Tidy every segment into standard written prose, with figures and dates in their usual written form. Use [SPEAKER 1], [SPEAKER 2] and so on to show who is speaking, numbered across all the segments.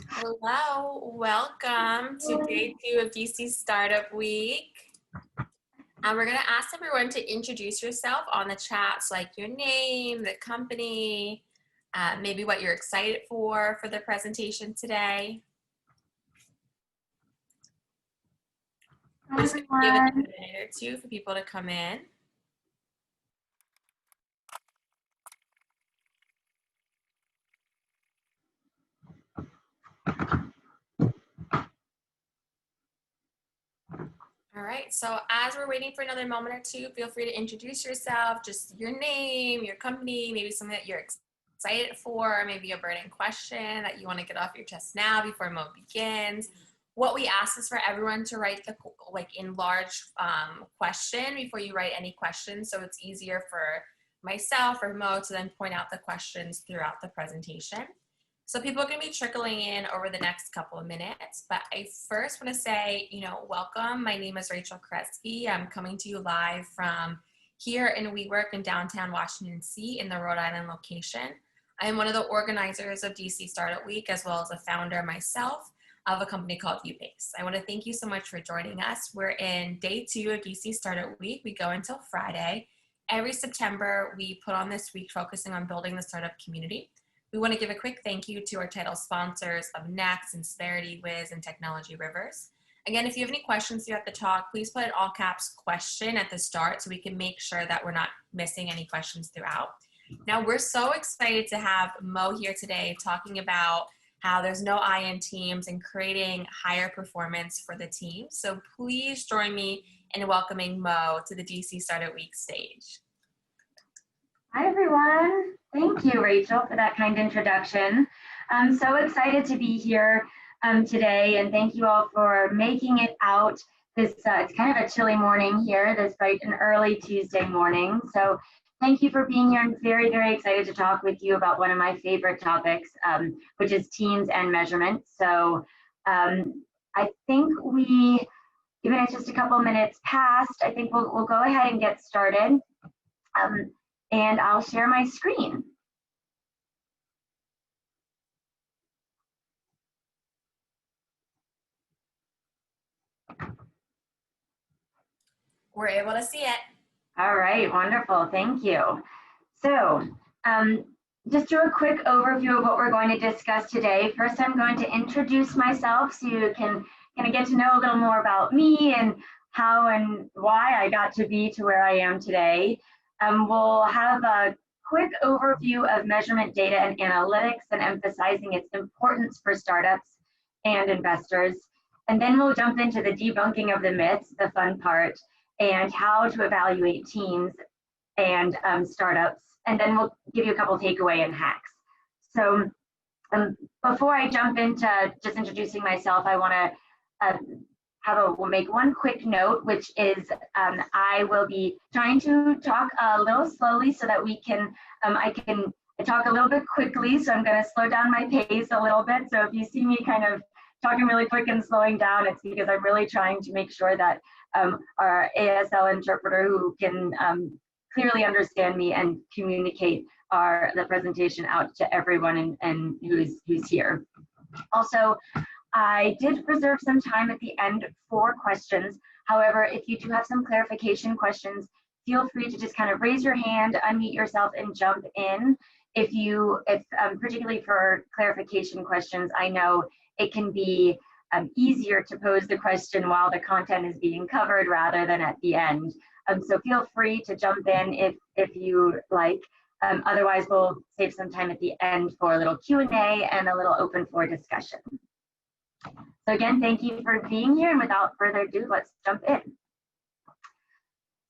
[SPEAKER 1] Hello, welcome to day 2 of DC Startup Week. We're going to ask everyone to introduce yourself on the chat, so like your name, the company, maybe what you're excited for the presentation today.
[SPEAKER 2] Hi,
[SPEAKER 1] Just give it a
[SPEAKER 2] everyone.
[SPEAKER 1] minute or two for people to come in. All right, so as we're waiting for another moment or two, feel free to introduce yourself, just your name, your company, maybe something that you're excited for, maybe a burning question that you want to get off your chest now before Mo begins. What we ask is for everyone to write the large question before you write any questions, so it's easier for myself or Mo to then point out the questions throughout the presentation. So people are going to be trickling in over the next couple of minutes, but I first want to say, welcome. My name is Rachel Kresge. I'm coming to you live from here in WeWork in downtown Washington, D.C. in the Rhode Island location. I am one of the organizers of DC Startup Week, as well as a founder myself of a company called UPace. I want to thank you so much for joining us. We're in day 2 of DC Startup Week. We go until Friday. Every September, we put on this week focusing on building the startup community. We want to give a quick thank you to our title sponsors of Next, Insperity, Wiz, and Technology Rivers. Again, if you have any questions throughout the talk, please put an all caps question at the start so we can make sure that we're not missing any questions throughout. Now, we're so excited to have Mo here today talking about how there's no I in teams and creating higher performance for the team. So please join me in welcoming Mo to the DC Startup Week stage.
[SPEAKER 2] Hi, everyone. Thank you, Rachel, for that kind introduction. I'm so excited to be here today, and thank you all for making it out. It's kind of a chilly morning here, despite an early Tuesday morning. So thank you for being here. I'm very, very excited to talk with you about one of my favorite topics, which is teams and measurement. So I think even if it's just a couple minutes past, I think we'll go ahead and get started. And I'll share my screen.
[SPEAKER 1] We're able to see it.
[SPEAKER 2] All right, wonderful, thank you. So just do a quick overview of what we're going to discuss today. First, I'm going to introduce myself so you can kind of get to know a little more about me and how and why I got to be to where I am today. We'll have a quick overview of measurement data and analytics and emphasizing its importance for startups and investors. And then we'll jump into the debunking of the myths, the fun part, and how to evaluate teams and startups. And then we'll give you a couple takeaway and hacks. So before I jump into just introducing myself, I want to we'll make one quick note, which is I will be trying to talk a little slowly so that we can, I can talk a little bit quickly, so I'm going to slow down my pace a little bit. So if you see me kind of talking really quick and slowing down, it's because I'm really trying to make sure that our ASL interpreter who can clearly understand me and communicate the presentation out to everyone and who's here. Also, I did reserve some time at the end for questions. However, if you do have some clarification questions, feel free to just kind of raise your hand, unmute yourself, and jump in. If particularly for clarification questions, I know it can be easier to pose the question while the content is being covered rather than at the end. So feel free to jump in if you like. Otherwise, we'll save some time at the end for a little Q&A and a little open floor discussion. So again, thank you for being here, and without further ado, let's jump in.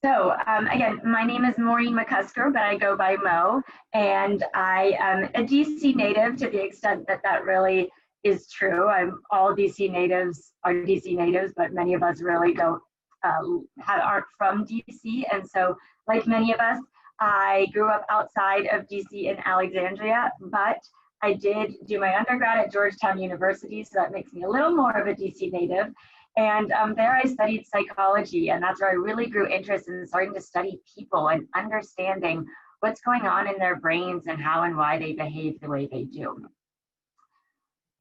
[SPEAKER 2] So again, my name is Maureen McCusker, but I go by Mo, and I am a DC native to the extent that that really is true. All DC natives are DC natives, but many of us really aren't from DC, and so like many of us, I grew up outside of DC in Alexandria, but I did do my undergrad at Georgetown University, so that makes me a little more of a DC native. And there I studied psychology, and that's where I really grew interest in starting to study people and understanding what's going on in their brains and how and why they behave the way they do.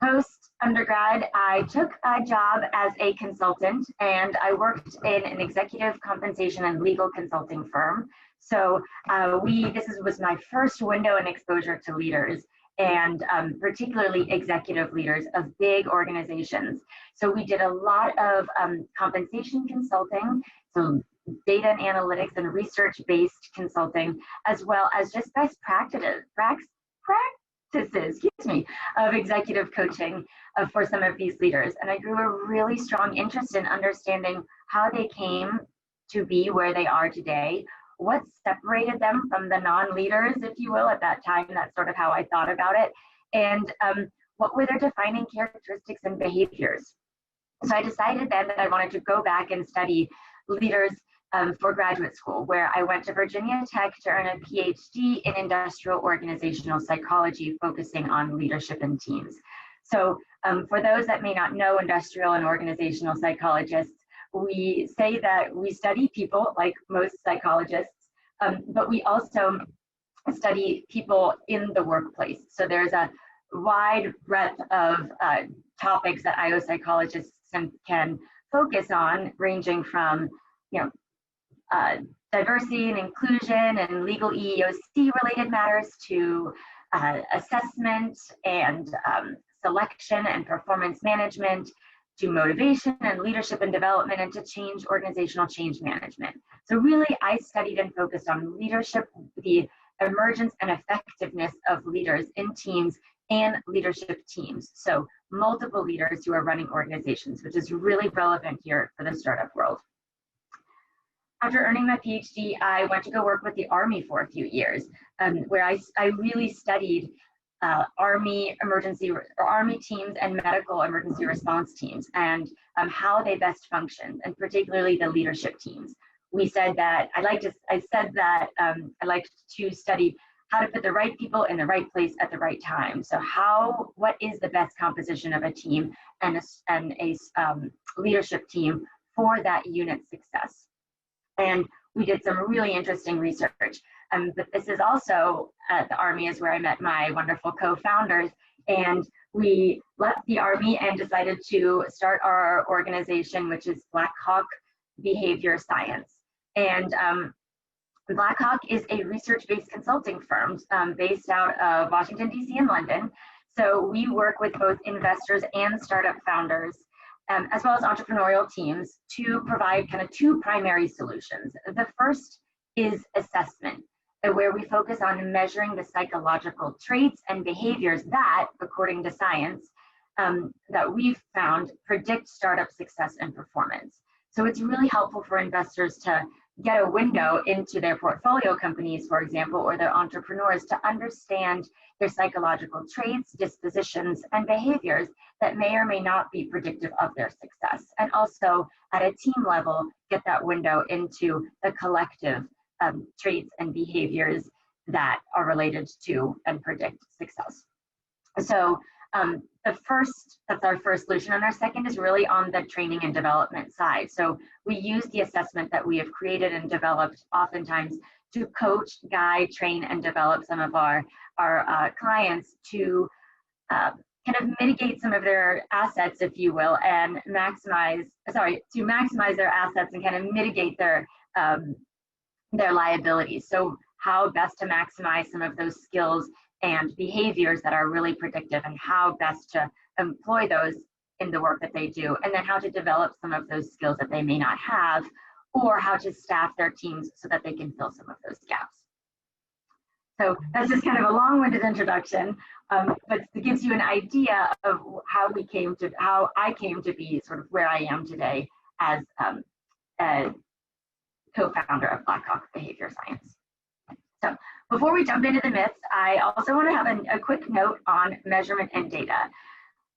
[SPEAKER 2] Post undergrad, I took a job as a consultant, and I worked in an executive compensation and legal consulting firm. So was my first window and exposure to leaders, and particularly executive leaders of big organizations. So we did a lot of compensation consulting, so data and analytics and research-based consulting, as well as just best practices, of executive coaching for some of these leaders. And I grew a really strong interest in understanding how they came to be where they are today, what separated them from the non-leaders, if you will, at that time. That's sort of how I thought about it. And what were their defining characteristics and behaviors. So I decided then that I wanted to go back and study leaders for graduate school, where I went to Virginia Tech to earn a PhD in industrial organizational psychology, focusing on leadership and teams. So for those that may not know industrial and organizational psychologists, we say that we study people like most psychologists, but we also study people in the workplace. So there's a wide breadth of topics that IO psychologists can focus on, ranging from, diversity and inclusion and legal EEOC related matters to assessment and selection and performance management, to motivation and leadership and development, and to organizational change management. So really, I studied and focused on leadership, the emergence and effectiveness of leaders in teams and leadership teams. So multiple leaders who are running organizations, which is really relevant here for the startup world. After earning my PhD, I went to go work with the Army for a few years, where I really studied Army teams and medical emergency response teams, and how they best function, and particularly the leadership teams. I said that I liked to study how to put the right people in the right place at the right time. So what is the best composition of a team and a leadership team for that unit's success? And we did some really interesting research. But this is also the Army is where I met my wonderful co-founders, and we left the Army and decided to start our organization, which is Black Hawk Behavior Science. And Black Hawk is a research-based consulting firm based out of Washington, DC and London. So we work with both investors and startup founders, as well as entrepreneurial teams, to provide kind of two primary solutions. The first is assessment, where we focus on measuring the psychological traits and behaviors that, according to science, that we've found predict startup success and performance. So it's really helpful for investors to get a window into their portfolio companies, for example, or their entrepreneurs, to understand their psychological traits, dispositions, and behaviors that may or may not be predictive of their success. And also, at a team level, get that window into the collective traits and behaviors that are related to and predict success. So that's our first solution. And our second is really on the training and development side. So we use the assessment that we have created and developed oftentimes to coach, guide, train, and develop some of our clients to kind of mitigate some of their assets, if you will, and maximize their assets and kind of mitigate their liabilities. So how best to maximize some of those skills and behaviors that are really predictive, and how best to employ those in the work that they do, and then how to develop some of those skills that they may not have, or how to staff their teams so that they can fill some of those gaps. So that's just kind of a long-winded introduction, but it gives you an idea of how I came to be sort of where I am today as a co-founder of Black Hawk Behavior Science. So before we jump into the myths, I also want to have a quick note on measurement and data.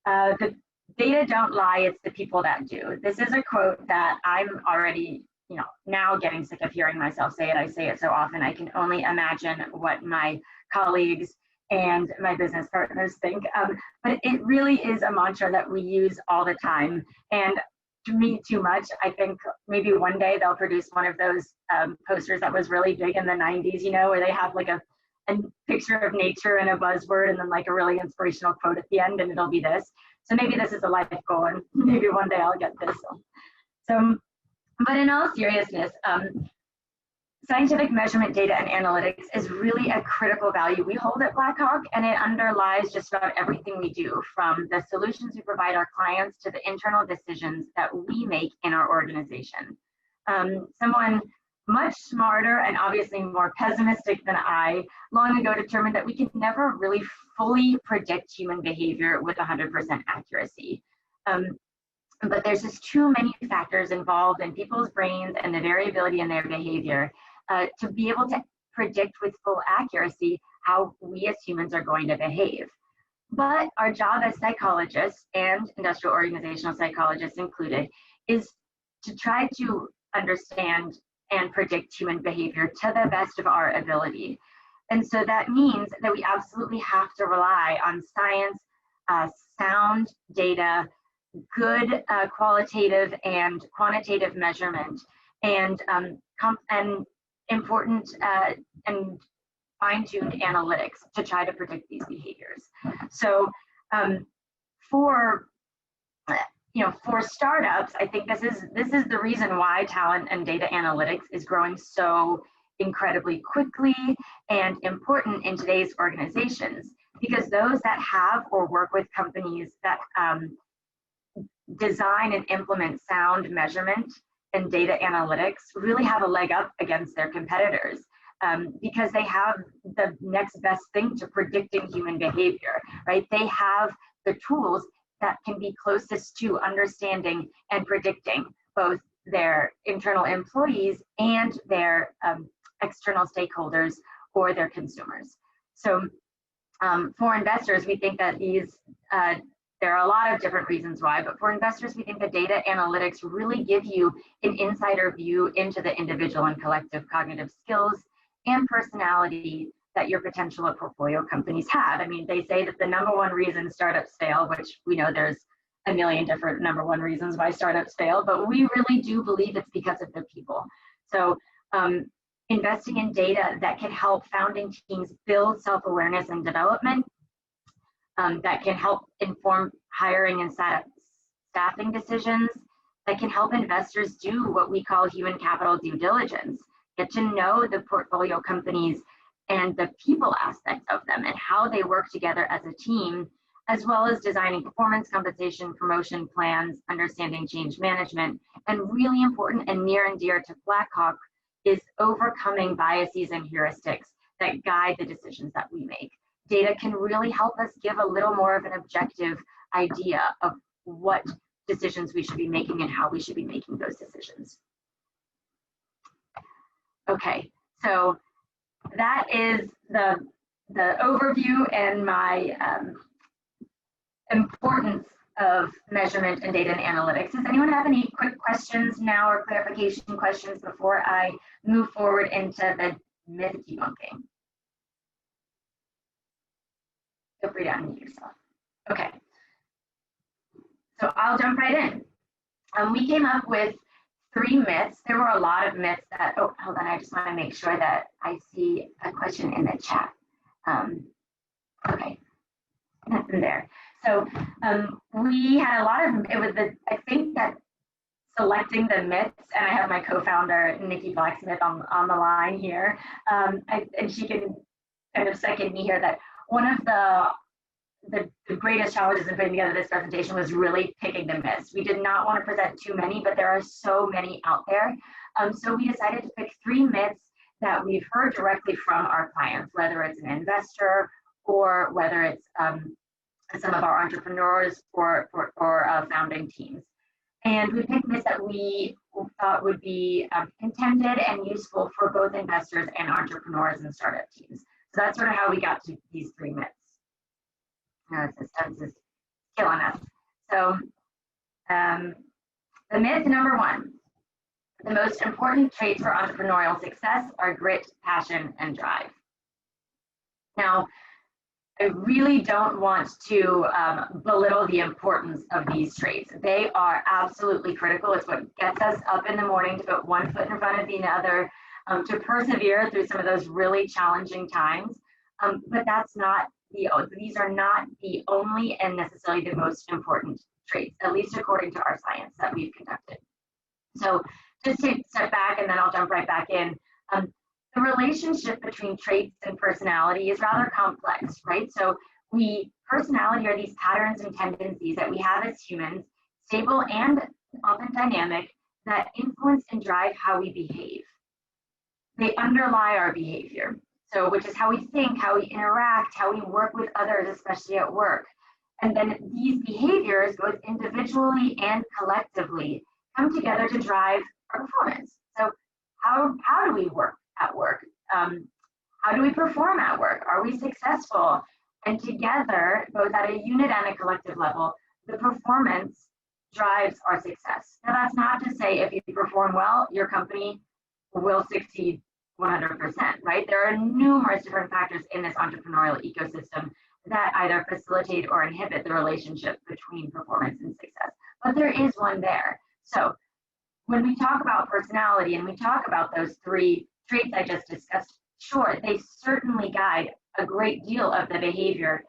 [SPEAKER 2] The data don't lie, it's the people that do. This is a quote that I'm already, now getting sick of hearing myself say it. I say it so often, I can only imagine what my colleagues and my business partners think. But it really is a mantra that we use all the time. And to me, too much. I think maybe one day they'll produce one of those posters that was really big in the 90s, where they have like a picture of nature and a buzzword and then like a really inspirational quote at the end, and it'll be this. So maybe this is a life goal, and maybe one day I'll get this. So but in all seriousness, scientific measurement data and analytics is really a critical value we hold at Blackhawk, and it underlies just about everything we do, from the solutions we provide our clients to the internal decisions that we make in our organization. Someone much smarter and obviously more pessimistic than I long ago determined that we can never really fully predict human behavior with 100% accuracy. But there's just too many factors involved in people's brains and the variability in their behavior to be able to predict with full accuracy how we as humans are going to behave. But our job as psychologists, and industrial organizational psychologists included, is to try to understand and predict human behavior to the best of our ability. And so that means that we absolutely have to rely on science, sound data, good qualitative and quantitative measurement, and important and fine-tuned analytics to try to predict these behaviors. So for startups, I think this is the reason why talent and data analytics is growing so incredibly quickly and important in today's organizations, because those that have or work with companies that design and implement sound measurement and data analytics really have a leg up against their competitors, because they have the next best thing to predicting human behavior, right? They have the tools that can be closest to understanding and predicting both their internal employees and their external stakeholders or their consumers. So for investors, we think that there are a lot of different reasons why, but for investors, we think that data analytics really give you an insider view into the individual and collective cognitive skills and personality that your potential portfolio companies have. I mean, they say that the #1 reason startups fail, which we know there's a million different #1 reasons why startups fail, but we really do believe it's because of the people. So investing in data that can help founding teams build self-awareness and development, that can help inform hiring and staffing decisions, that can help investors do what we call human capital due diligence, get to know the portfolio companies and the people aspect of them and how they work together as a team, as well as designing performance, compensation, promotion plans, understanding change management, and really important and near and dear to Blackhawk is overcoming biases and heuristics that guide the decisions that we make. Data can really help us give a little more of an objective idea of what decisions we should be making and how we should be making those decisions. Okay, so that is the overview and my importance of measurement and data and analytics. Does anyone have any quick questions now or clarification questions before I move forward into the myth debunking? Feel free to unmute yourself. Okay, so I'll jump right in. We came up with 3 myths. There were a lot of myths that, oh, hold on, I just want to make sure that I see a question in the chat. Okay, nothing there. So we had a lot of, I think that selecting the myths, and I have my co-founder, Nikki Blacksmith, on the line here, and she can kind of second me here, that one of the greatest challenges in putting together this presentation was really picking the myths. We did not want to present too many, but there are so many out there. So we decided to pick 3 myths that we've heard directly from our clients, whether it's an investor or whether it's some of our entrepreneurs or founding teams. And we picked myths that we thought would be intended and useful for both investors and entrepreneurs and startup teams. So that's sort of how we got to these 3 myths. This is killing us. So the myth #1, the most important traits for entrepreneurial success are grit, passion, and drive. Now, I really don't want to belittle the importance of these traits. They are absolutely critical. It's what gets us up in the morning to put one foot in front of the other, to persevere through some of those really challenging times. But that's not these are not the only and necessarily the most important traits, at least according to our science that we've conducted. So just to step back, and then I'll jump right back in. The relationship between traits and personality is rather complex, right? So personality are these patterns and tendencies that we have as humans, stable and often dynamic, that influence and drive how we behave. They underlie our behavior. So, which is how we think, how we interact, how we work with others, especially at work. And then these behaviors, both individually and collectively, come together to drive our performance. So how do we work at work? How do we perform at work? Are we successful? And together, both at a unit and a collective level, the performance drives our success. Now, that's not to say if you perform well, your company will succeed 100%, right? There are numerous different factors in this entrepreneurial ecosystem that either facilitate or inhibit the relationship between performance and success. But there is one there. So when we talk about personality and we talk about those three traits I just discussed, sure, they certainly guide a great deal of the behavior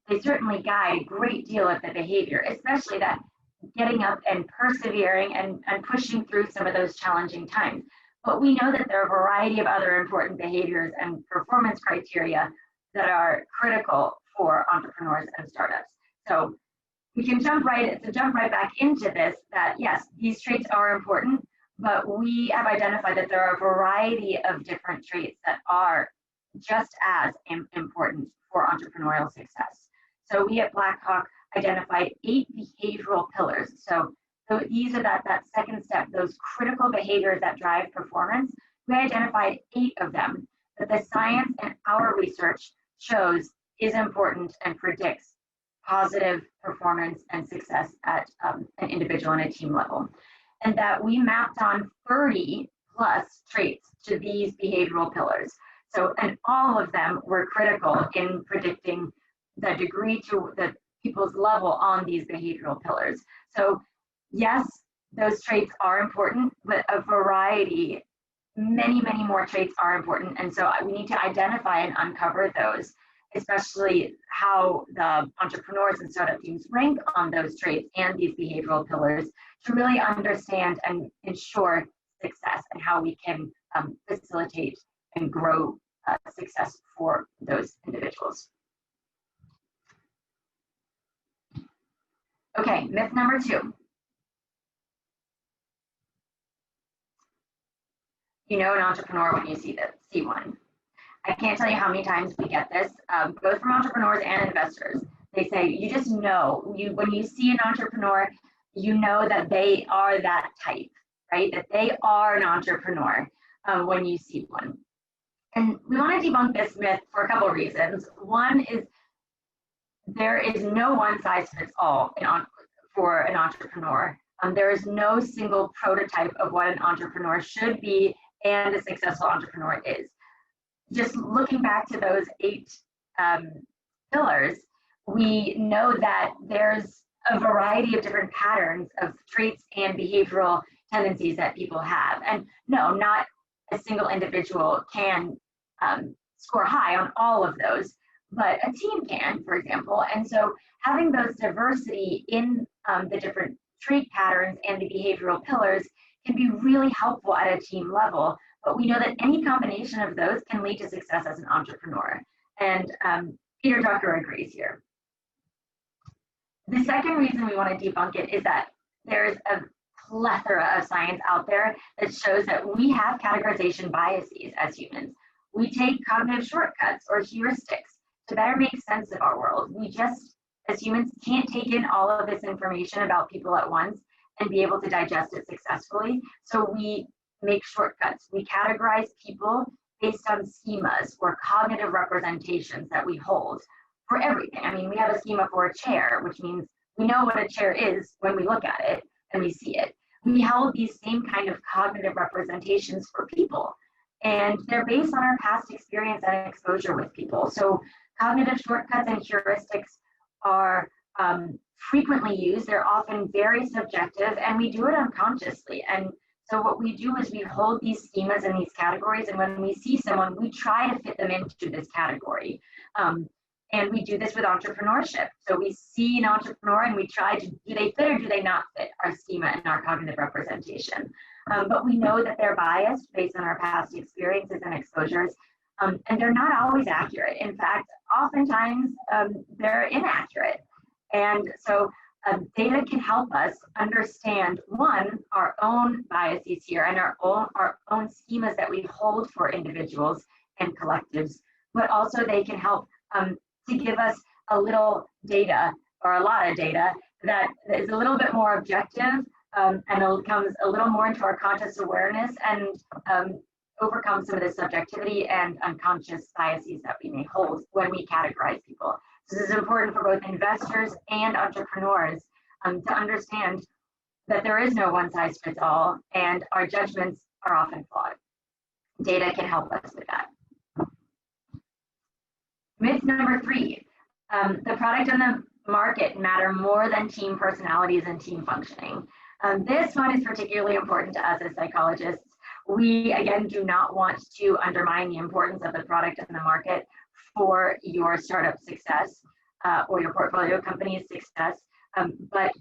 [SPEAKER 2] they certainly guide a great deal of the behavior, especially that getting up and persevering and pushing through some of those challenging times. But we know that there are a variety of other important behaviors and performance criteria that are critical for entrepreneurs and startups. So we can jump right back into this, that yes, these traits are important, but we have identified that there are a variety of different traits that are just as important for entrepreneurial success. So we at Blackhawk identified 8 behavioral pillars. So these are that second step, those critical behaviors that drive performance. We identified 8 of them that the science and our research shows is important and predicts positive performance and success at an individual and a team level. And that we mapped on 30 plus traits to these behavioral pillars. So, and all of them were critical in predicting the degree to the people's level on these behavioral pillars. So yes, those traits are important, but a variety, many more traits are important. And so we need to identify and uncover those, especially how the entrepreneurs and startup teams rank on those traits and these behavioral pillars to really understand and ensure success and how we can facilitate and grow success for those individuals. Okay, myth number 2. You know an entrepreneur when you see one. I can't tell you how many times we get this, both from entrepreneurs and investors. They say, you just know, when you see an entrepreneur, you know that they are that type, right? That they are an entrepreneur when you see one. And we want to debunk this myth for a couple of reasons. One is there is no one size fits all for an entrepreneur. There is no single prototype of what an entrepreneur should be and a successful entrepreneur is. Just looking back to those 8 pillars, we know that there's a variety of different patterns of traits and behavioral tendencies that people have. And no, not a single individual can score high on all of those, but a team can, for example. And so having those diversity in the different trait patterns and the behavioral pillars can be really helpful at a team level. But we know that any combination of those can lead to success as an entrepreneur. And Peter Drucker agrees here. The second reason we want to debunk it is that there's a plethora of science out there that shows that we have categorization biases as humans. We take cognitive shortcuts or heuristics to better make sense of our world. We just, as humans, can't take in all of this information about people at once and be able to digest it successfully. So we make shortcuts. We categorize people based on schemas or cognitive representations that we hold for everything. I mean, we have a schema for a chair, which means we know what a chair is when we look at it and we see it. We hold these same kind of cognitive representations for people, and they're based on our past experience and exposure with people. So cognitive shortcuts and heuristics are frequently used. They're often very subjective, and we do it unconsciously. And So what we do is we hold these schemas and these categories, and when we see someone, we try to fit them into this category. And we do this with entrepreneurship. So we see an entrepreneur and we try to, do they fit or do they not fit our schema and our cognitive representation? But we know that they're biased based on our past experiences and exposures, and they're not always accurate. In fact, oftentimes they're inaccurate. And so data can help us understand, one, our own biases here and our own schemas that we hold for individuals and collectives, but also they can help to give us a little data or a lot of data that is a little bit more objective and comes a little more into our conscious awareness and overcome some of the subjectivity and unconscious biases that we may hold when we categorize people. So this is important for both investors and entrepreneurs to understand that there is no one size fits all and our judgments are often flawed. Data can help us with that. Myth number 3, the product and the market matter more than team personalities and team functioning. This one is particularly important to us as psychologists. We, again, do not want to undermine the importance of the product and the market for your startup success or your portfolio company's success. But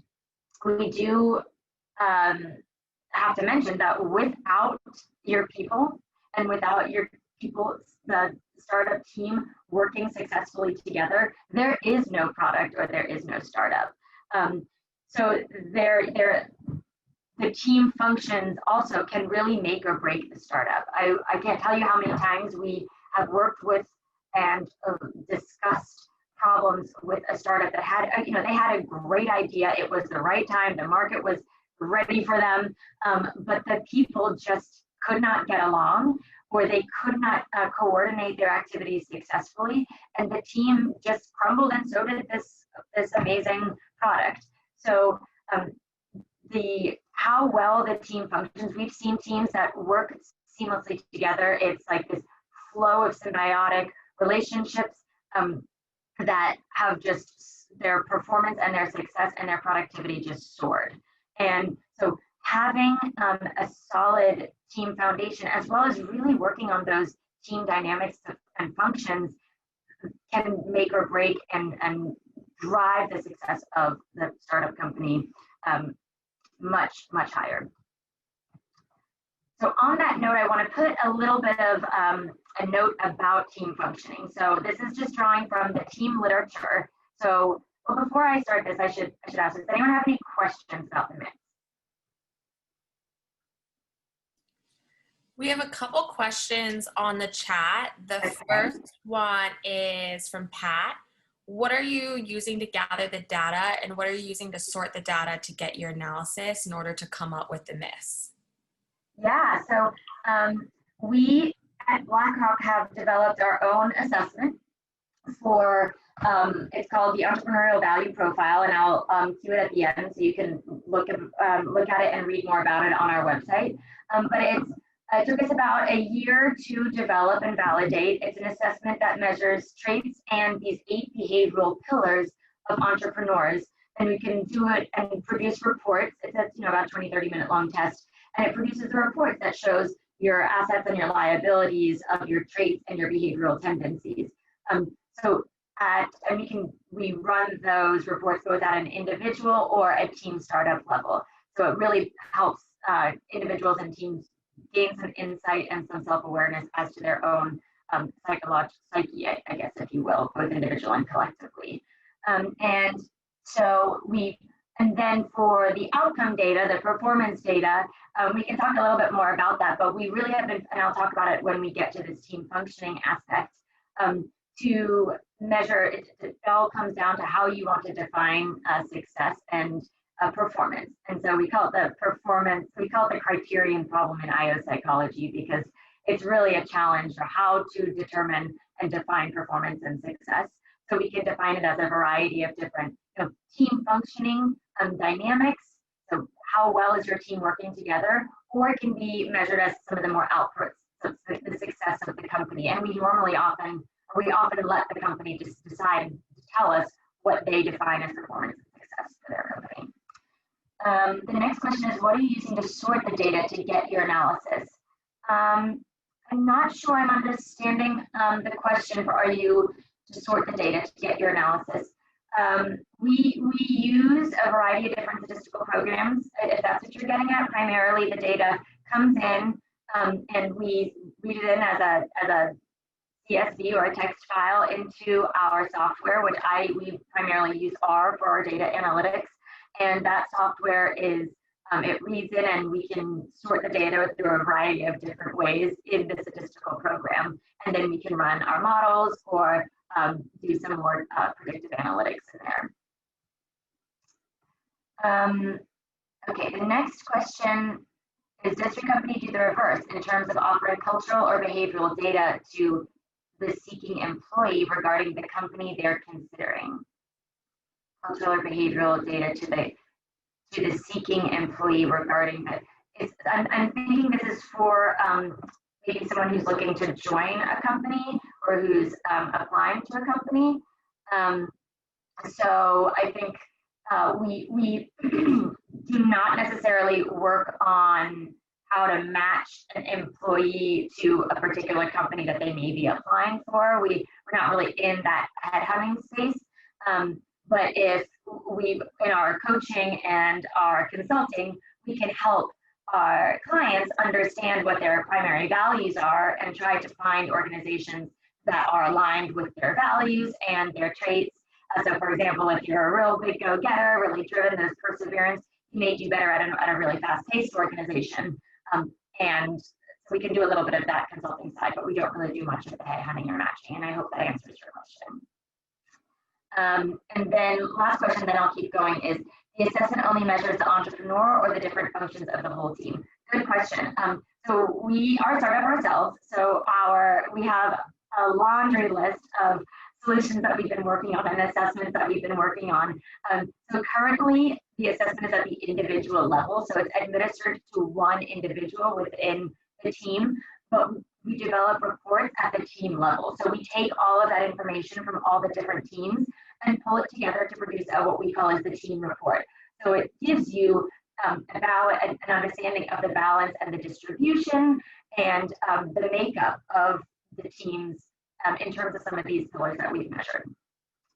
[SPEAKER 2] we do have to mention that without your people and without your people, the startup team working successfully together, there is no product or there is no startup. So the team functions also can really make or break the startup. I can't tell you how many times we have worked with and discussed problems with a startup that had, they had a great idea. It was the right time. The market was ready for them, but the people just could not get along, or they could not coordinate their activities successfully, and the team just crumbled, and so did this amazing product. So how well the team functions, we've seen teams that work seamlessly together. It's like this flow of symbiotic relationships that have just their performance and their success and their productivity just soared. And so having a solid team foundation, as well as really working on those team dynamics and functions, can make or break and drive the success of the startup company much, much higher. So on that note, I want to put a little bit of a note about team functioning. So this is just drawing from the team literature. So before I start this, I should ask, does anyone have any questions about the myths?
[SPEAKER 1] We have a couple questions on the chat. The first one is from Pat. What are you using to gather the data, and what are you using to sort the data to get your analysis in order to come up with the myths?
[SPEAKER 2] Yeah, so we at BlackRock have developed our own assessment for, it's called the Entrepreneurial Value Profile, and I'll cue it at the end so you can look at it and read more about it on our website. But it took us about a year to develop and validate. It's an assessment that measures traits and these 8 behavioral pillars of entrepreneurs. And we can do it and produce reports. It's about 20, 30-minute long test. And it produces a report that shows your assets and your liabilities of your traits and your behavioral tendencies. We run those reports both at an individual or a team startup level. So it really helps individuals and teams gain some insight and some self-awareness as to their own psyche, I guess, if you will, both individual and collectively. And then for the outcome data, the performance data, we can talk a little bit more about that, but we really have been, and I'll talk about it when we get to this team functioning aspect, to measure, it all comes down to how you want to define success and performance. And so we call it the criterion problem in IO psychology, because it's really a challenge for how to determine and define performance and success. So we can define it as a variety of different team functioning dynamics. So how well is your team working together? Or it can be measured as some of the more outputs, so the success of the company. And we often let the company just decide to tell us what they define as performance and success for their company. The next question is, what are you using to sort the data to get your analysis? I'm not sure I'm understanding the question for are you to sort the data to get your analysis. We use a variety of different statistical programs, if that's what you're getting at. Primarily, the data comes in and we read it in as a CSV or a text file into our software, which we primarily use R for our data analytics. And that software is, it reads in and we can sort the data through a variety of different ways in the statistical program. And then we can run our models or do some more predictive analytics in there. Okay, the next question is, does your company do the reverse in terms of offering cultural or behavioral data to the seeking employee regarding the company they're considering? Cultural or behavioral data to the seeking employee regarding that. I'm thinking this is for maybe someone who's looking to join a company or who's applying to a company. So I think we do not necessarily work on how to match an employee to a particular company that they may be applying for. We're not really in that headhunting space. But if in our coaching and our consulting, we can help our clients understand what their primary values are and try to find organizations that are aligned with their values and their traits. So for example, if you're a real big go-getter, really driven, there's perseverance, you may do better at a really fast-paced organization. And so we can do a little bit of that consulting side, but we don't really do much of the headhunting or matching. And I hope that answers your question. And then last question, then I'll keep going, is the assessment only measures the entrepreneur or the different functions of the whole team? Good question. So we are a startup ourselves. So we have a laundry list of solutions that we've been working on and assessments that we've been working on. So currently the assessment is at the individual level. So it's administered to one individual within the team, but we develop reports at the team level. So we take all of that information from all the different teams and pull it together to produce what we call as the team report. So it gives you an understanding of the balance and the distribution and the makeup of the teams in terms of some of these pillars that we've measured.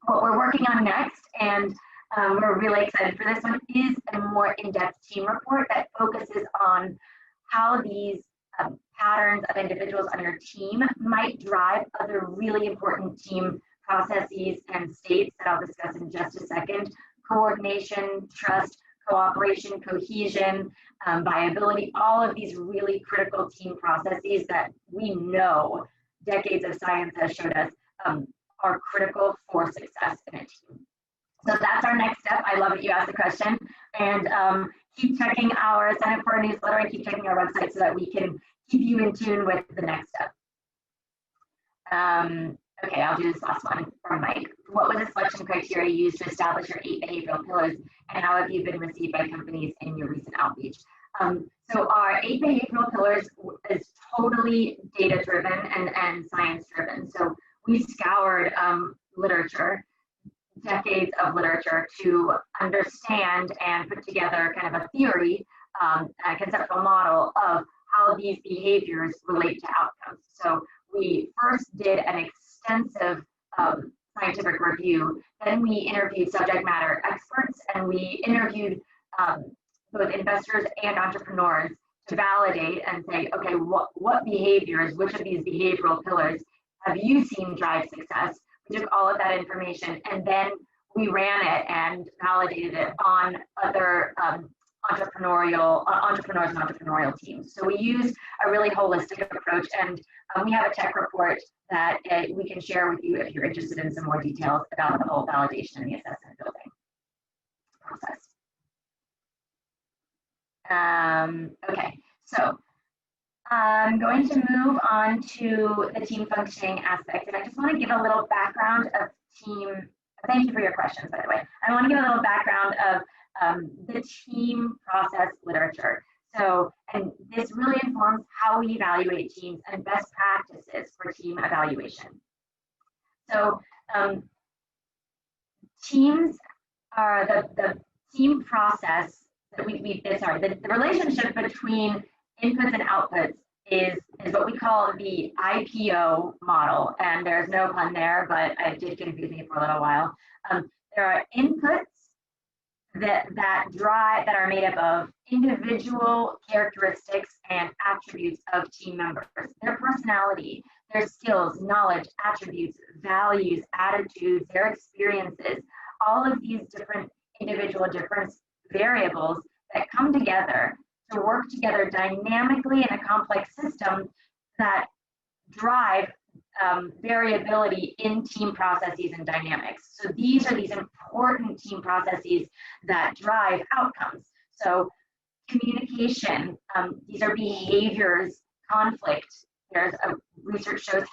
[SPEAKER 2] What we're working on next, and we're really excited for this one, is a more in-depth team report that focuses on how these patterns of individuals on your team might drive other really important team processes and states that I'll discuss in just a second: coordination, trust, cooperation, cohesion, viability, all of these really critical team processes that we know decades of science has showed us are critical for success in a team. So that's our next step. I love that you asked the question. And keep checking sign up for our newsletter and keep checking our website so that we can keep you in tune with the next step. Okay, I'll do this last one from Mike. What was the selection criteria used to establish your 8 behavioral pillars, and how have you been received by companies in your recent outreach? So our 8 behavioral pillars is totally data-driven and science-driven. So we scoured literature, decades of literature, to understand and put together kind of a theory, a conceptual model of how these behaviors relate to outcomes. So we first did an extensive scientific review. Then we interviewed subject matter experts, and we interviewed both investors and entrepreneurs to validate and say, okay, what behaviors, which of these behavioral pillars have you seen drive success? We took all of that information and then we ran it and validated it on other entrepreneurs and entrepreneurial teams. So we use a really holistic approach, and we have a tech report that we can share with you if you're interested in some more details about the whole validation and the assessment building process. Okay, so I'm going to move on to the team functioning aspect, and I just want to give a little background of team. Thank you for your questions, by the way. I want to give a little background of the team process literature. So, and this really informs how we evaluate teams and best practices for team evaluation. So, teams are the team process the relationship between inputs and outputs is what we call the IPO model. And there's no pun there, but I did get confusing it for a little while. There are inputs that are made up of individual characteristics and attributes of team members, their personality, their skills, knowledge, attributes, values, attitudes, their experiences, all of these different individual variables that come together to work together dynamically in a complex system that drive variability in team processes and dynamics. So these are these important team processes that drive outcomes. So communication, these are behaviors, conflict. Research shows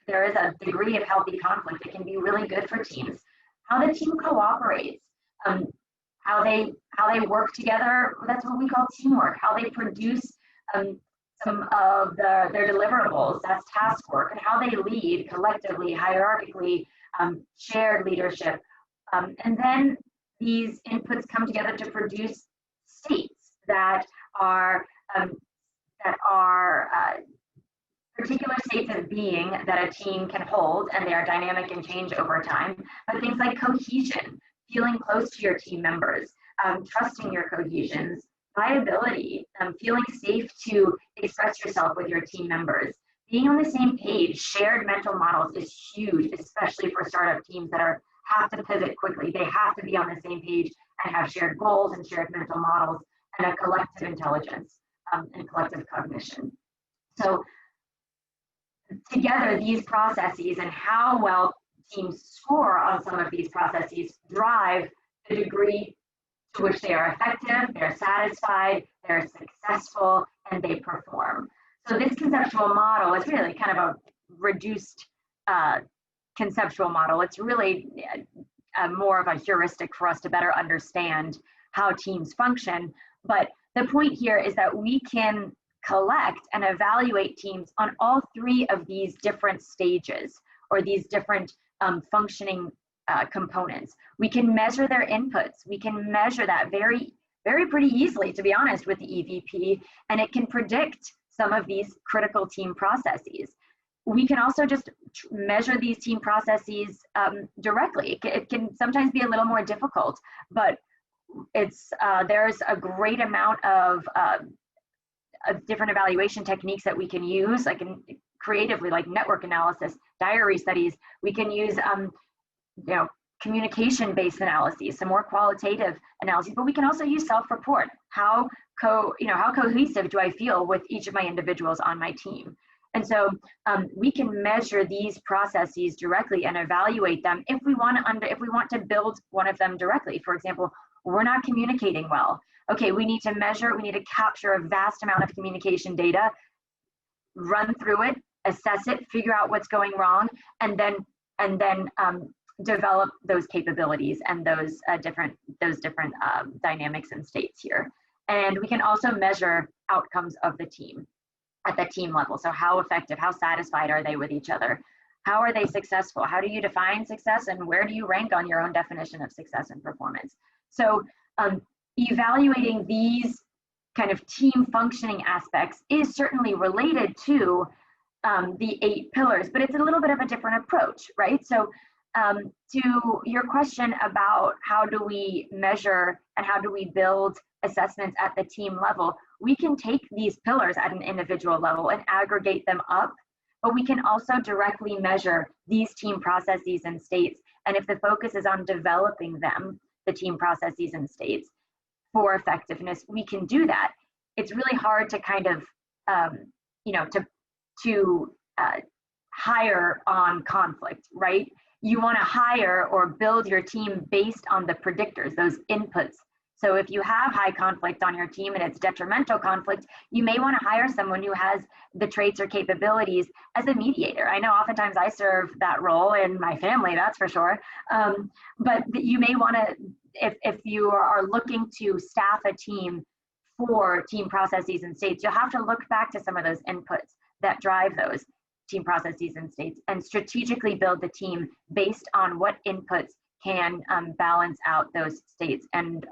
[SPEAKER 2] there is a degree of healthy conflict that can be really good for teams. How the team cooperates, how they work together, that's what we call teamwork. How they produce some of their deliverables, that's task work, and how they lead collectively, hierarchically, shared leadership. And then these inputs come together to produce states that are particular states of being that a team can hold, and they are dynamic and change over time. But things like cohesion, feeling close to your team members, trusting your cohesions, liability, feeling safe to express yourself with your team members, being on the same page. Shared mental models is huge, especially for startup teams that have to pivot quickly. They have to be on the same page and have shared goals and shared mental models and a collective intelligence and collective cognition. So together, these processes and how well teams score on some of these processes drive the degree to which they are effective, they're satisfied, they're successful, and they perform. So this conceptual model is really kind of a reduced conceptual model. It's really more of a heuristic for us to better understand how teams function. But the point here is that we can collect and evaluate teams on all three of these different stages, or these different functioning components. We can measure their inputs. We can measure that very pretty easily, to be honest, with the EVP, and it can predict some of these critical team processes. We can also just measure these team processes directly. It can sometimes be a little more difficult, but there's a great amount of different evaluation techniques that we can use, like creatively, like network analysis, diary studies. We can use communication-based analyses, some more qualitative analyses, but we can also use self-report. How cohesive do I feel with each of my individuals on my team? And so we can measure these processes directly and evaluate them if we want to build one of them directly. For example, we're not communicating well. Okay, we need to capture a vast amount of communication data, run through it, assess it, figure out what's going wrong, and then develop those capabilities and those different dynamics and states here. And we can also measure outcomes of the team at the team level. So how effective, how satisfied are they with each other? How are they successful? How do you define success, and where do you rank on your own definition of success and performance? So evaluating these kind of team functioning aspects is certainly related to the 8 pillars, but it's a little bit of a different approach, right? So to your question about how do we measure and how do we build assessments at the team level, we can take these pillars at an individual level and aggregate them up, but we can also directly measure these team processes and states. And if the focus is on developing them, the team processes and states, for effectiveness, we can do that. It's really hard to kind of, to hire on conflict, right? You want to hire or build your team based on the predictors, those inputs. So if you have high conflict on your team and it's detrimental conflict, you may want to hire someone who has the traits or capabilities as a mediator. I know oftentimes I serve that role in my family, that's for sure. But you may want to, if you are looking to staff a team for team processes and states, you'll have to look back to some of those inputs that drive those team processes and states and strategically build the team based on what inputs can balance out those states and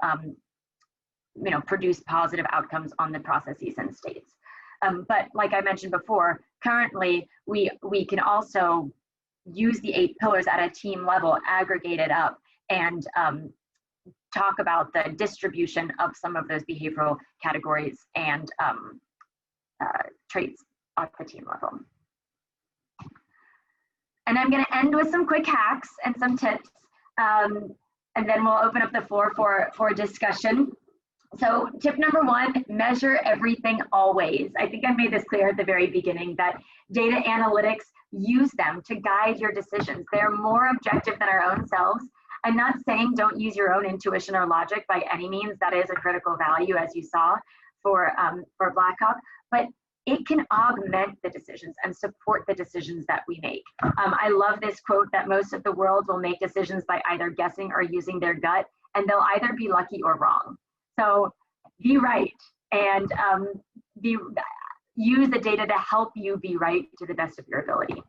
[SPEAKER 2] produce positive outcomes on the processes and states. But like I mentioned before, currently we can also use the 8 pillars at a team level, aggregate it up, and talk about the distribution of some of those behavioral categories and traits at the team level. And I'm going to end with some quick hacks and some tips, and then we'll open up the floor for discussion. So tip number 1, measure everything always. I think I made this clear at the very beginning that data analytics, use them to guide your decisions. They're more objective than our own selves. I'm not saying don't use your own intuition or logic by any means. That is a critical value, as you saw for Blackhawk, but it can augment the decisions and support the decisions that we make. I love this quote that most of the world will make decisions by either guessing or using their gut, and they'll either be lucky or wrong. So be right and use the data to help you be right to the best of your ability.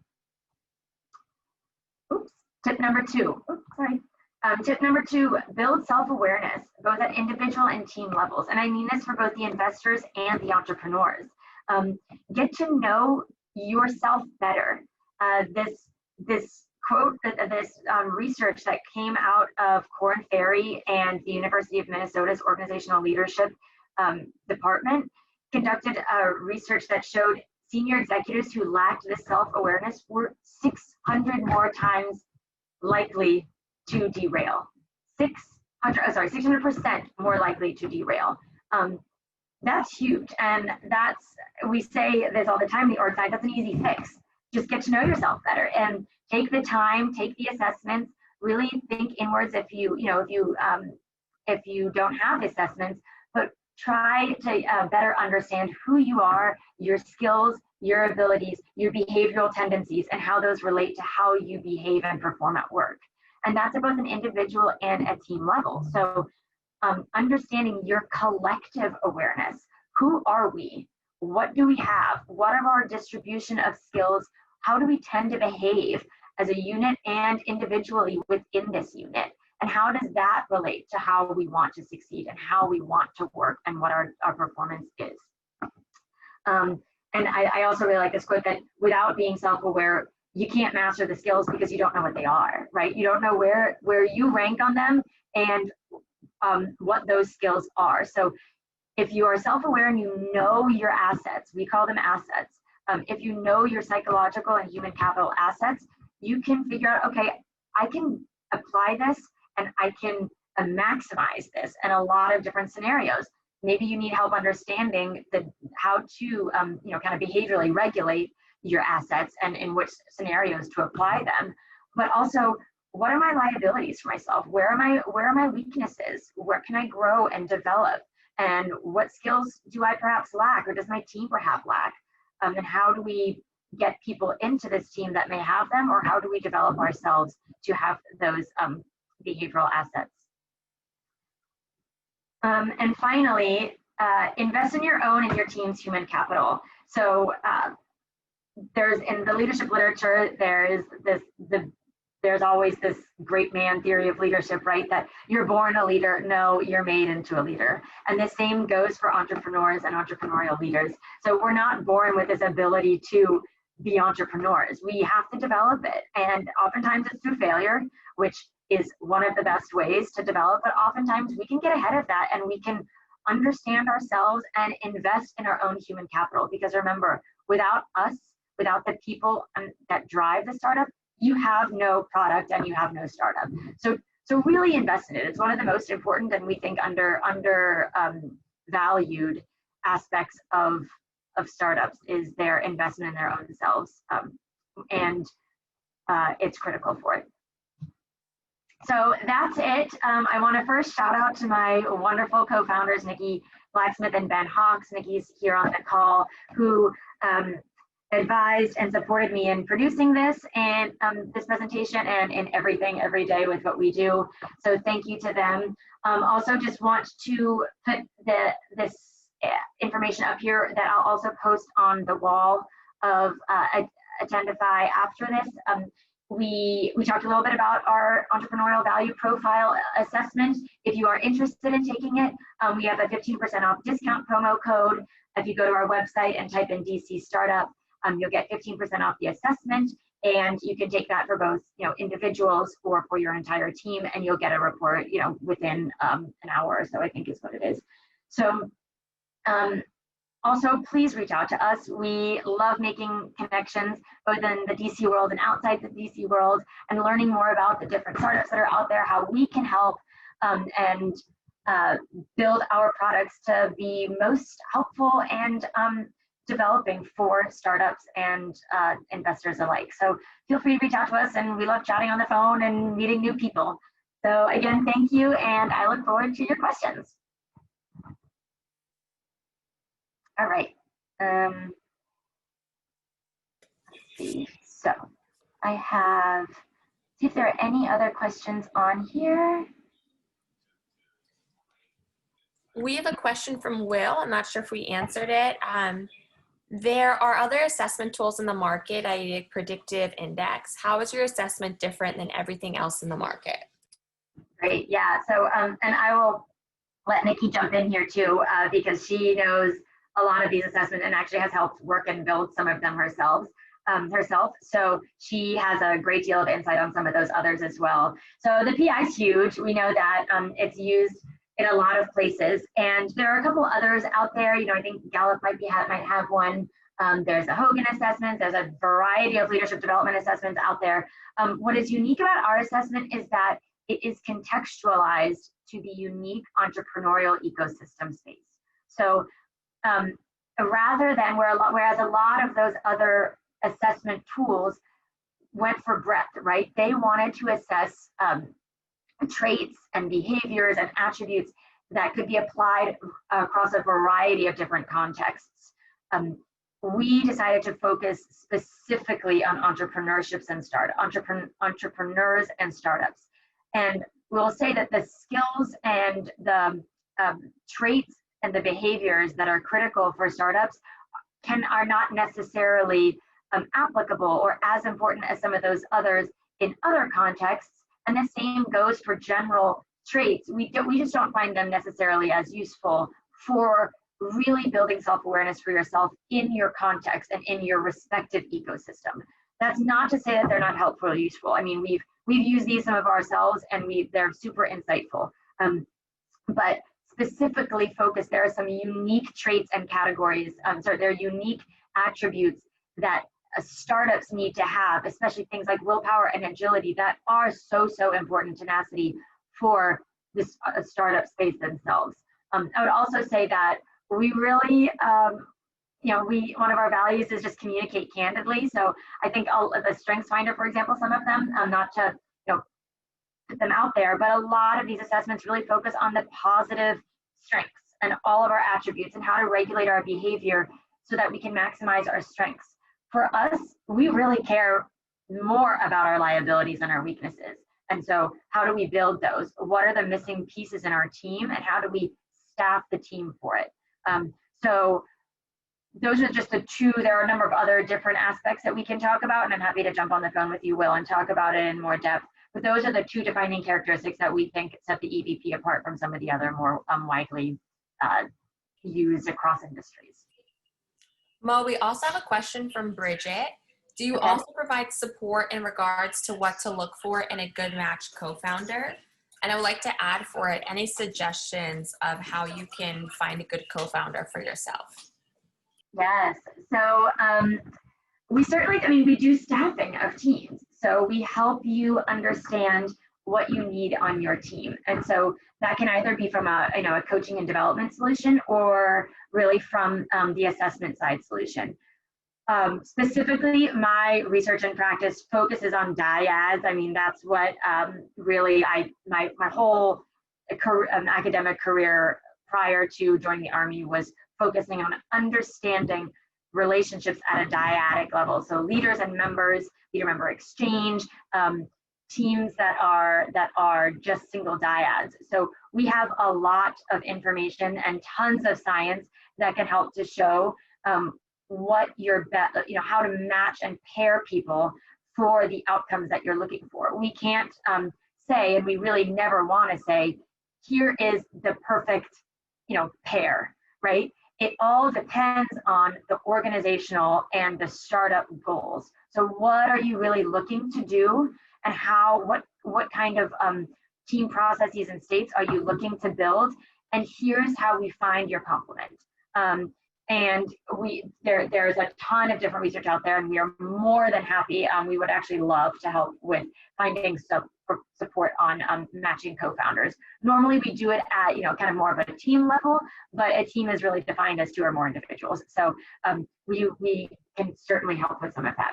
[SPEAKER 2] Oops. Tip number 2. Oops, sorry. Tip number 2, build self-awareness, both at individual and team levels. And I mean this for both the investors and the entrepreneurs. Get to know yourself better. This quote, this research that came out of Korn Ferry and the University of Minnesota's organizational leadership department conducted a research that showed senior executives who lacked this self-awareness were 600 more times likely to derail. 600% more likely to derail. That's huge, and we say this all the time in the org side, that's an easy fix. Just get to know yourself better and take the time, take the assessments, really think inwards if you don't have the assessments, but try to better understand who you are, your skills, your abilities, your behavioral tendencies, and how those relate to how you behave and perform at work. And that's at both an individual and a team level. So understanding your collective awareness. Who are we? What do we have? What are our distribution of skills? How do we tend to behave as a unit and individually within this unit? And how does that relate to how we want to succeed and how we want to work and what our performance is? And I also really like this quote that without being self-aware, you can't master the skills because you don't know what they are, right? You don't know where you rank on them and what those skills are. So if you are self-aware and you know your assets, we call them assets. If you know your psychological and human capital assets, you can figure out, okay, I can apply this and I can maximize this in a lot of different scenarios. Maybe you need help understanding how to kind of behaviorally regulate your assets and in which scenarios to apply them. But also, what are my liabilities for myself? Where are my weaknesses? Where can I grow and develop? And what skills do I perhaps lack, or does my team perhaps lack? And how do we get people into this team that may have them, or how do we develop ourselves to have those behavioral assets? And finally, invest in your own and your team's human capital. So there's, in the leadership literature, there's always this great man theory of leadership, right? That you're born a leader. No, you're made into a leader. And the same goes for entrepreneurs and entrepreneurial leaders. So we're not born with this ability to be entrepreneurs. We have to develop it. And oftentimes it's through failure, which is one of the best ways to develop. But oftentimes we can get ahead of that and we can understand ourselves and invest in our own human capital. Because remember, without us, without the people that drive the startup, you have no product and you have no startup. So really invest in it. It's one of the most important and we think under valued aspects of startups is their investment in their own selves, and it's critical for it. So that's it. I want to first shout out to my wonderful co-founders, Nikki Blacksmith and Ben Hawks. Nikki's here on the call, who advised and supported me in producing this and this presentation and in everything every day with what we do. So thank you to them. Also just want to put this information up here that I'll also post on the wall of Attendify after this. we talked a little bit about our entrepreneurial value profile assessment. If you are interested in taking it, we have a 15% off discount promo code. If you go to our website and type in DC Startup, you'll get 15% off the assessment, and you can take that for both, individuals or for your entire team, and you'll get a report, within an hour or so, I think is what it is. So also, please reach out to us. We love making connections both in the DC world and outside the DC world, and learning more about the different startups that are out there, how we can help and build our products to be most helpful and developing for startups and investors alike. So feel free to reach out to us, and we love chatting on the phone and meeting new people. So again, thank you, and I look forward to your questions. All right. Let's see. So I have, see if there are any other questions on here.
[SPEAKER 1] We have a question from Will. I'm not sure if we answered it. There are other assessment tools in the market. I did Predictive Index. How is your assessment different than everything else in the market?
[SPEAKER 2] Great. Yeah. So, and I will let Nikki jump in here too, because she knows a lot of these assessments and actually has helped work and build some of them herself. So she has a great deal of insight on some of those others as well. So the PI is huge. We know that it's used in a lot of places, and there are a couple others out there. I think Gallup might have one. There's a Hogan assessment. There's a variety of leadership development assessments out there. What is unique about our assessment is that it is contextualized to the unique entrepreneurial ecosystem space. So rather than whereas a lot of those other assessment tools went for breadth, right? They wanted to assess traits and behaviors and attributes that could be applied across a variety of different contexts. We decided to focus specifically on entrepreneurs and startups. And we'll say that the skills and the traits and the behaviors that are critical for startups are not necessarily applicable or as important as some of those others in other contexts. And the same goes for general traits. We just don't find them necessarily as useful for really building self-awareness for yourself in your context and in your respective ecosystem. That's not to say that they're not helpful or useful. I mean, we've used these some of ourselves, and they're super insightful. But specifically focused, there are some unique traits and categories. There are unique attributes that startups need to have, especially things like willpower and agility, that are so important, tenacity, for this startup space themselves. I would also say that we really, one of our values is just communicate candidly. So I think the Strengths Finder, for example, some of them, not to put them out there, but a lot of these assessments really focus on the positive strengths and all of our attributes and how to regulate our behavior so that we can maximize our strengths. For us, we really care more about our liabilities and our weaknesses. And so how do we build those? What are the missing pieces in our team, and how do we staff the team for it? So those are just the two. There are a number of other different aspects that we can talk about, and I'm happy to jump on the phone with you, Will, and talk about it in more depth. But those are the two defining characteristics that we think set the EVP apart from some of the other more widely used across industries.
[SPEAKER 1] Mo, we also have a question from Bridget. Do you also provide support in regards to what to look for in a good match co-founder? And I would like to add for it any suggestions of how you can find a good co-founder for yourself.
[SPEAKER 2] Yes, so we certainly, we do staffing of teams. So we help you understand what you need on your team. And so that can either be from a coaching and development solution, or really from the assessment side solution. Specifically, my research and practice focuses on dyads. I mean, that's what really my whole academic career prior to joining the Army was focusing on understanding relationships at a dyadic level. So leaders and members, leader-member exchange, teams that are just single dyads. So we have a lot of information and tons of science that can help to show what your how to match and pair people for the outcomes that you're looking for. We can't say, and we really never want to say, here is the perfect, pair, right? It all depends on the organizational and the startup goals. So what are you really looking to do, and what kind of team processes and states are you looking to build? And here's how we find your complement. And there's a ton of different research out there, and we are more than happy. We would actually love to help with finding support on matching co-founders. Normally we do it at kind of more of a team level, but a team is really defined as 2 or more individuals. So we can certainly help with some of that.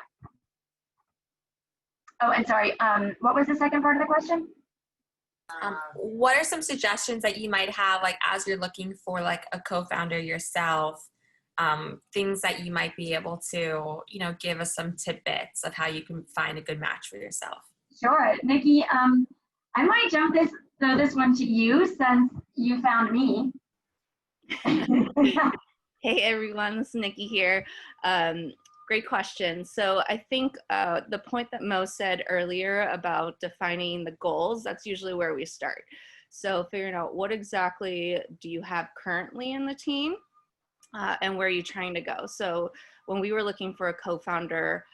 [SPEAKER 2] Oh, and sorry, what was the second part of the question?
[SPEAKER 1] What are some suggestions that you might have, like as you're looking for like a co-founder yourself, things that you might be able to, give us some tidbits of how you can find a good match for yourself?
[SPEAKER 2] Sure, Nikki, I might throw this one to you since you found me.
[SPEAKER 3] Hey everyone, this is Nikki here. Great question. So I think the point that Mo said earlier about defining the goals, that's usually where we start. So figuring out what exactly do you have currently in the team and where are you trying to go. So when we were looking for a co-founder,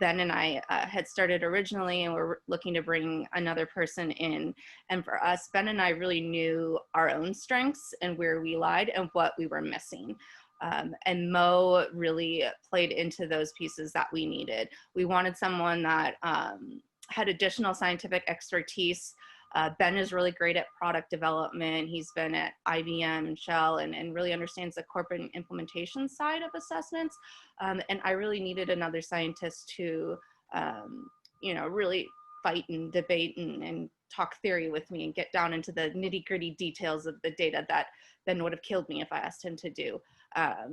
[SPEAKER 3] Ben and I had started originally, and we're looking to bring another person in. And for us, Ben and I really knew our own strengths and where we lied and what we were missing. And Mo really played into those pieces that we needed. We wanted someone that had additional scientific expertise. Ben is really great at product development. He's been at IBM and Shell and really understands the corporate implementation side of assessments. And I really needed another scientist to, really fight and debate and talk theory with me and get down into the nitty-gritty details of the data that Ben would have killed me if I asked him to do.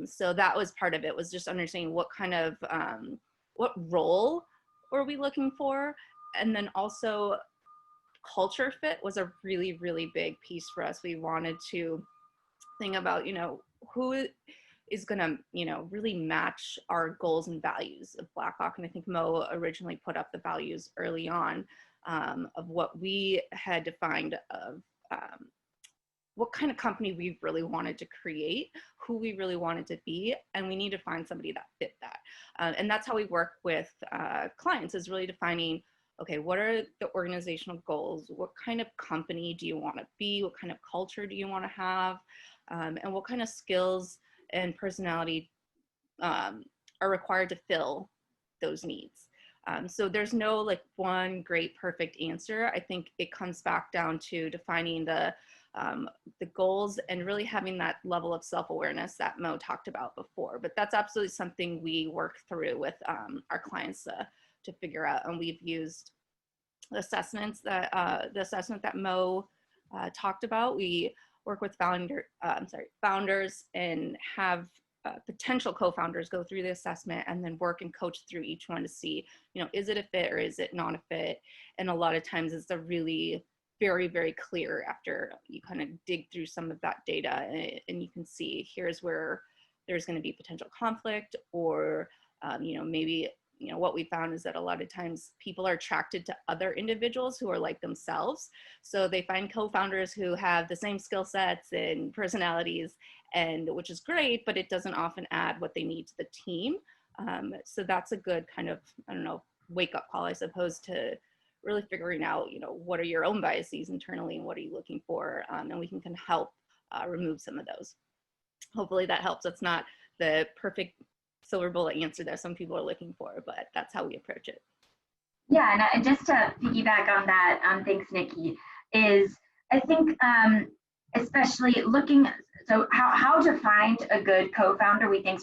[SPEAKER 3] So that was part of it, was just understanding what kind of, what role were we looking for? And then also culture fit was a really, really big piece for us. We wanted to think about, who is gonna, really match our goals and values of Blackhawk. And I think Mo originally put up the values early on of what we had defined of what kind of company we really wanted to create, who we really wanted to be, and we need to find somebody that fit that. And that's how we work with clients, is really defining, okay, what are the organizational goals? What kind of company do you want to be? What kind of culture do you want to have? And what kind of skills and personality are required to fill those needs? So there's no like one great perfect answer. I think it comes back down to defining the goals and really having that level of self-awareness that Mo talked about before. But that's absolutely something we work through with our clients to figure out. And we've used assessments that the assessment that Mo talked about. We work with founders and have potential co-founders go through the assessment and then work and coach through each one to see, is it a fit or is it not a fit? And a lot of times it's a really very, very clear after you kind of dig through some of that data and you can see here's where there's going to be potential conflict, or maybe what we found is that a lot of times people are attracted to other individuals who are like themselves. So they find co-founders who have the same skill sets and personalities, and which is great, but it doesn't often add what they need to the team. So that's a good kind of, wake up call, I suppose, to really figuring out, what are your own biases internally and what are you looking for? And we can help remove some of those. Hopefully that helps. It's not the perfect silver bullet answer that some people are looking for, but that's how we approach it.
[SPEAKER 2] Yeah, and just to piggyback on that, thanks, Nikki, is I think especially looking, so how to find a good co-founder, we think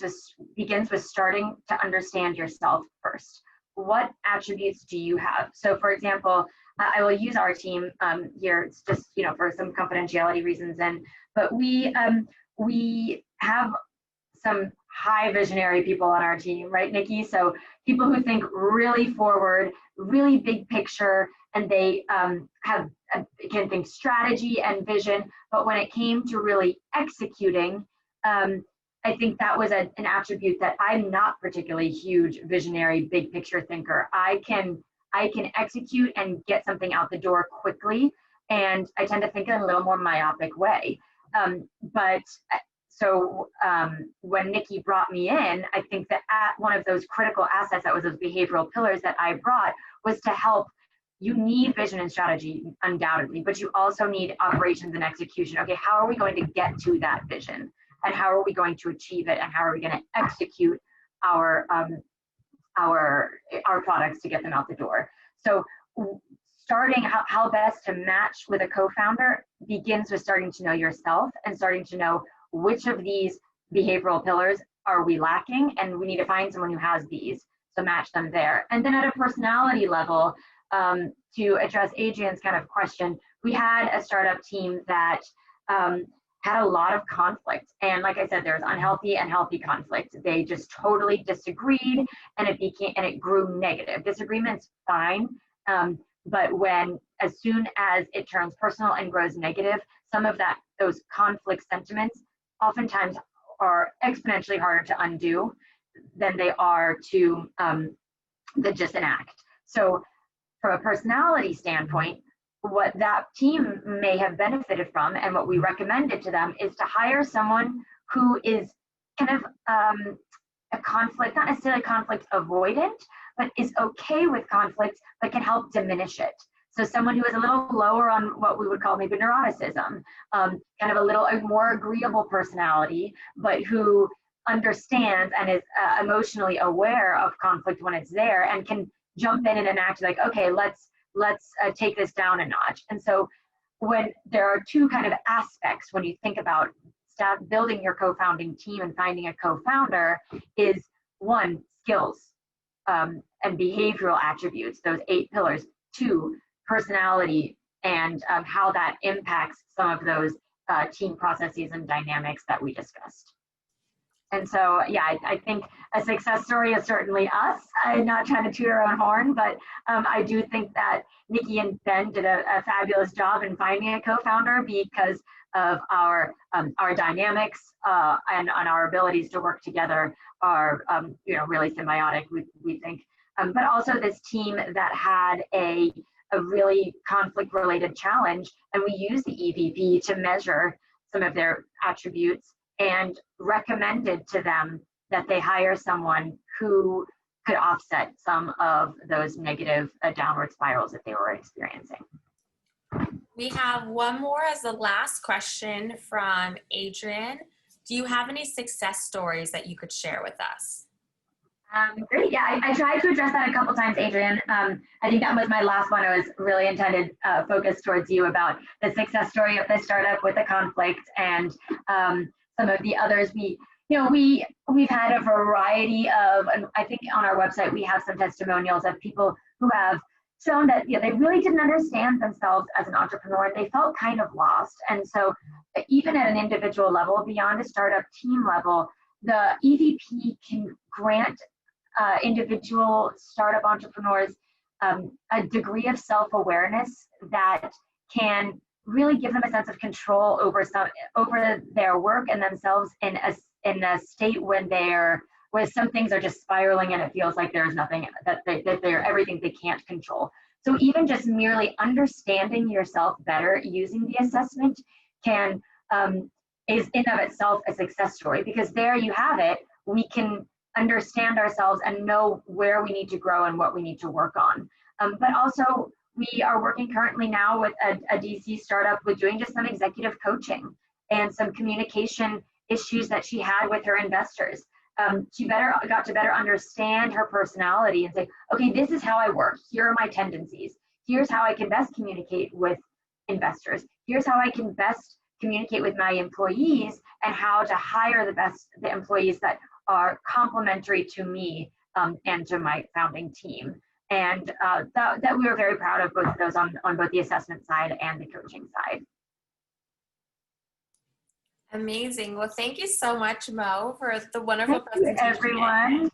[SPEAKER 2] begins with starting to understand yourself first. What attributes do you have? So for example, I will use our team here, it's just, for some confidentiality reasons, but we have some high visionary people on our team, right, Nikki? So people who think really forward, really big picture, and they can think strategy and vision. But when it came to really executing, I think that was an attribute that I'm not particularly huge, visionary, big picture thinker. I can execute and get something out the door quickly, and I tend to think in a little more myopic way. When Nikki brought me in, I think that one of those critical assets that was those behavioral pillars that I brought was to help. You need vision and strategy, undoubtedly, but you also need operations and execution. Okay, how are we going to get to that vision? And how are we going to achieve it? And how are we going to execute our products to get them out the door? So starting how best to match with a co-founder begins with starting to know yourself and starting to know which of these behavioral pillars are we lacking, and we need to find someone who has these, so match them there. And then at a personality level, to address Adrian's kind of question, we had a startup team that had a lot of conflict, and like I said, there's unhealthy and healthy conflict. They just totally disagreed, and it grew negative. Disagreement's fine, but as soon as it turns personal and grows negative, some of those conflict sentiments oftentimes are exponentially harder to undo than they are to just enact. So from a personality standpoint, what that team may have benefited from, and what we recommended to them, is to hire someone who is kind of a conflict, not necessarily conflict avoidant, but is okay with conflict, but can help diminish it. So someone who is a little lower on what we would call maybe neuroticism, kind of a more agreeable personality, but who understands and is emotionally aware of conflict when it's there, and can jump in and enact like, okay, let's take this down a notch. And so when there are two kind of aspects when you think about building your co-founding team and finding a co-founder, is one, skills and behavioral attributes, those 8 pillars. 2, personality, and how that impacts some of those team processes and dynamics that we discussed. And so, yeah, I think a success story is certainly us. I'm not trying to toot our own horn, but I do think that Nikki and Ben did a fabulous job in finding a co-founder because of our dynamics and on our abilities to work together are really symbiotic, we think. But also this team that had a really conflict-related challenge, and we used the EVP to measure some of their attributes, and recommended to them that they hire someone who could offset some of those negative downward spirals that they were experiencing.
[SPEAKER 1] We have one more as the last question from Adrian. Do you have any success stories that you could share with us?
[SPEAKER 2] Great. Yeah, I tried to address that a couple times, Adrian. I think that was my last one. It was really intended focused towards you about the success story of the startup with the conflict, and some of the others. We've had a variety of, and I think on our website we have some testimonials of people who have shown that they really didn't understand themselves as an entrepreneur, and they felt kind of lost. And so even at an individual level, beyond a startup team level, the EVP can grant individual startup entrepreneurs a degree of self-awareness that can really give them a sense of control over their work and themselves in a state where some things are just spiraling and it feels like there's nothing that they're everything they can't control. So even just merely understanding yourself better using the assessment is in of itself a success story, because there you have it. We can understand ourselves and know where we need to grow and what we need to work on. But also, we are working currently now with a DC startup with doing just some executive coaching and some communication issues that she had with her investors. She got to better understand her personality and say, okay, this is how I work. Here are my tendencies. Here's how I can best communicate with investors. Here's how I can best communicate with my employees, and how to hire the employees that are complementary to me and to my founding team. And that we were very proud of both of those on both the assessment side and the coaching side.
[SPEAKER 1] Amazing. Well, thank you so much, Mo, for the wonderful presentation.
[SPEAKER 2] Thank you, everyone.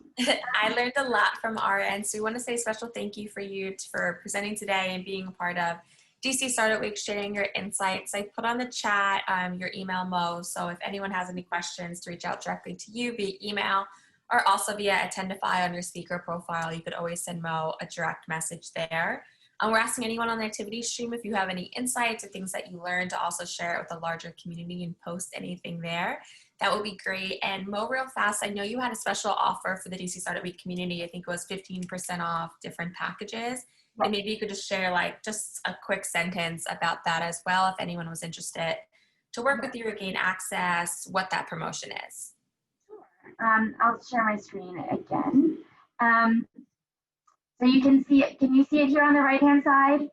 [SPEAKER 1] I learned a lot from our end, so we want to say a special thank you for presenting today and being a part of DC Startup Week, sharing your insights. I put on the chat your email, Mo, so if anyone has any questions, to reach out directly to you via email or also via Attendify on your speaker profile. You could always send Mo a direct message there. We're asking anyone on the activity stream if you have any insights or things that you learned to also share it with the larger community and post anything there. That would be great. And Mo, real fast, I know you had a special offer for the DC Startup Week community. I think it was 15% off different packages. And maybe you could just share like just a quick sentence about that as well, if anyone was interested to work with you or gain access, what that promotion is.
[SPEAKER 2] Sure. I'll share my screen again. So you can see it. Can you see it here on the right-hand side?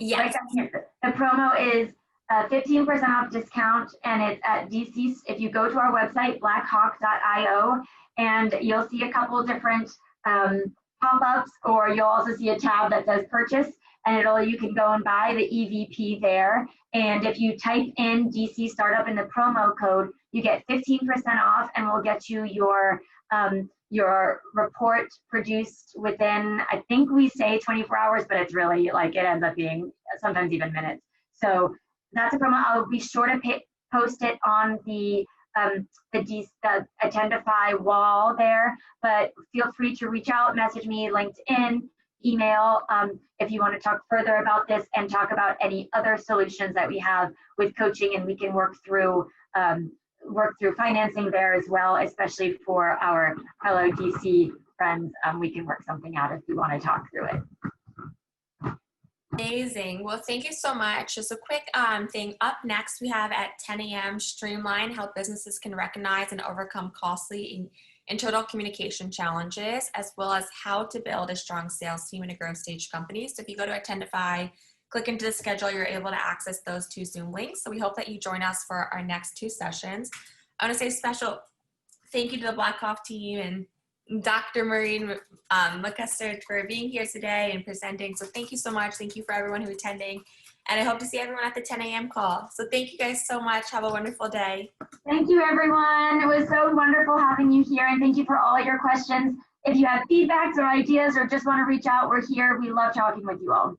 [SPEAKER 1] Yes.
[SPEAKER 2] Right down here. The promo is 15% off discount, and it's at DC. If you go to our website, blackhawk.io, and you'll see a couple different pop-ups, or you'll also see a tab that says purchase, and you can go and buy the EVP there. And if you type in DC Startup in the promo code, you get 15% off, and we'll get you your report produced within, I think we say 24 hours, but it's really like it ends up being sometimes even minutes. So that's a promo. I'll be sure to post it on the Attendify wall there, but feel free to reach out, message me, LinkedIn, email, if you want to talk further about this and talk about any other solutions that we have with coaching, and we can work through financing there as well, especially for our fellow DC friends. We can work something out if we want to talk through it.
[SPEAKER 1] Amazing. Well, thank you so much. Just a quick thing. Up next, we have at 10 a.m. Streamline, how businesses can recognize and overcome costly internal communication challenges, as well as how to build a strong sales team in a growth stage company. So if you go to Attendify, click into the schedule, you're able to access those 2 Zoom links. So we hope that you join us for our next 2 sessions. I want to say a special thank you to the Blackhawk team and Dr. Maureen McCusker for being here today and presenting. So thank you so much. Thank you for everyone who's attending. And I hope to see everyone at the 10 a.m. call. So thank you guys so much. Have a wonderful day.
[SPEAKER 2] Thank you, everyone. It was so wonderful having you here, and thank you for all your questions. If you have feedbacks or ideas or just want to reach out, we're here. We love talking with you all.